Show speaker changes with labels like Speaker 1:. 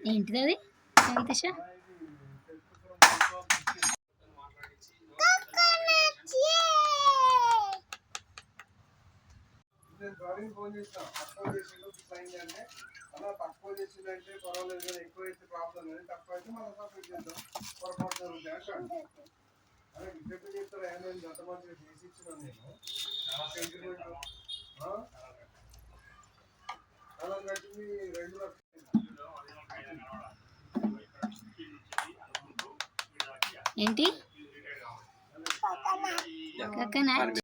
Speaker 1: ఏంటిది అది వెంకటేష?
Speaker 2: ఫోన్ చేసిన తక్కువ చేసిండు అంటే అలా తక్కువ చేసిందంటే పర్వాలేదు కానీ ఎక్కువ అయితే ప్రాబ్లం కానీ తక్కువ అయితే మనం సబ్మిట్ చేద్దాం పొరపాటు అదే విజ్ఞప్తి చేస్తారా నేను గత మంచిగా చేసి ఇచ్చినాను నేను సెంటిమెంట్ అలా కట్టింది 2 లక్షలు.
Speaker 1: ఏంటి? కోకోనట్